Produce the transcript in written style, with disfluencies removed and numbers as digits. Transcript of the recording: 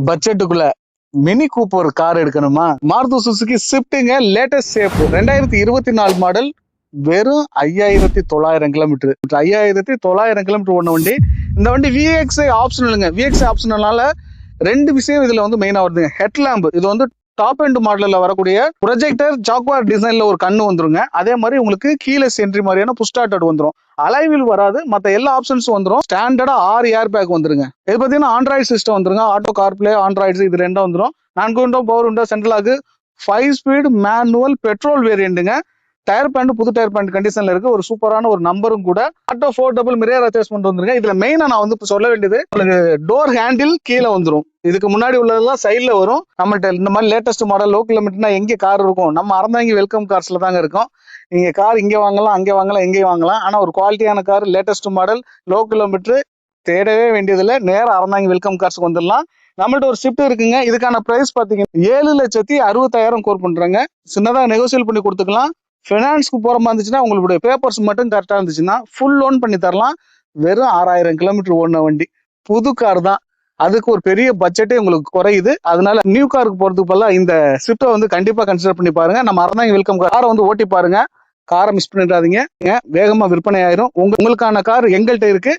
பட்ஜெட்டுக்குள்ள mini Cooper car எடுக்கணுமா? Maruti Suzuki ஸ்விஃப்ட்டுங்க, latest shape 2024 model. வெறும் 5900 கிலோமீட்டர். 5900 கிலோமீட்டர் ஓடின வண்டி. இந்த வண்டி விஎக்ஸ்ஐ ஆப்ஷனலுங்க. விஎக்ஸ்ஐ ஆப்ஷனல்னால ரெண்டு விஷயம் இதுல வந்து மெயினா வருதுங்க. ஹெட் லேம்ப் இது வந்து டாப் எண்ட் மாடல்ல வரக்கூடிய ப்ரொஜெக்டர் ஜாக்வார் டிசைன்ல ஒரு கண்ணு வந்துருங்க. அதே மாதிரி உங்களுக்கு கீலெஸ் என்ட்ரி மாதிரியான புஷ் ஸ்டார்ட் வந்துரும். அலைவில் வராது, மத்த எல்லா ஆப்ஷன்ஸும் வந்துரும். ஸ்டாண்டர்டா 6 ஏர் பேக் வந்துருங்க. இது பாத்தீங்கன்னா ஆண்ட்ராய்டு சிஸ்டம் வந்துருங்க. ஆட்டோ கார்ப்ளே, ஆண்ட்ராய்டு இது ரெண்டும் வந்துரும். 4 window, power window, central lock, 5 speed manual petrol வேரியண்ட்டுங்க. டயர் பேண்ட் புது டயர் பேண்ட் கண்டிஷன்ல இருக்கு. ஒரு சூப்பரான ஒரு நம்பரும் கூட. ஆட்டோ 4 டபுள் மிரர் அட்ஜஸ்ட்மெண்ட் வந்துருங்க. இதுல மெயினா நான் வந்து இப்ப சொல்ல வேண்டியது, உங்களுக்கு டோர் ஹேண்டில் கீழே வந்துரும். இதுக்கு முன்னாடி உள்ளதெல்லாம் சைட்ல வரும். நம்மள்ட்ட இந்த மாதிரி லேட்டஸ்ட் மாடல் லோ கிலோமீட்டர்னா எங்க கார் இருக்கும்? நம்ம அறந்தாங்கி வெல்கம் கார்ஸ்ல தாங்க இருக்கும். நீங்க கார் இங்க வாங்கலாம், அங்கே வாங்கலாம், எங்கேயும் வாங்கலாம். ஆனா ஒரு குவாலிட்டியான car, latest model, low kilometre தேடவே வேண்டியதில்லை. நேரம் அறந்தாங்கி வெல்கம் கார்ஸ்க்கு வந்துடலாம். நம்மள்ட்ட ஒரு ஷிஃப்ட் இருக்குங்க. இதுக்கான பிரைஸ் பாத்தீங்கன்னா 7,60,60,000 கோர் பண்றாங்க. சின்னதா நெகோசியேட் பண்ணி கொடுத்துக்கலாம். பினான்ஸ்க்கு போற மாதிரி இருந்துச்சுன்னா, உங்களுடைய பேப்பர்ஸ் மட்டும் கரெக்டா இருந்துச்சுன்னா ஃபுல் லோன் பண்ணி தரலாம். வெறும் 6000 கிலோமீட்டர் ஓடின வண்டி, புது கார் தான். அதுக்கு ஒரு பெரிய பட்ஜெட்டே உங்களுக்கு குறையுது. அதனால நியூ காருக்கு போறதுக்கு பதிலா இந்த ஸ்விஃப்ட்டை வந்து கண்டிப்பா கன்சிடர் பண்ணி பாருங்க. நம்ம அறந்தாங்க வெல்கம் காரை வந்து ஓட்டி பாருங்க. காரை மிஸ் பண்ணிடாதீங்க. வேகமா விற்பனை ஆயிரும். உங்களுக்கான கார் எங்கள்கிட்ட இருக்கு.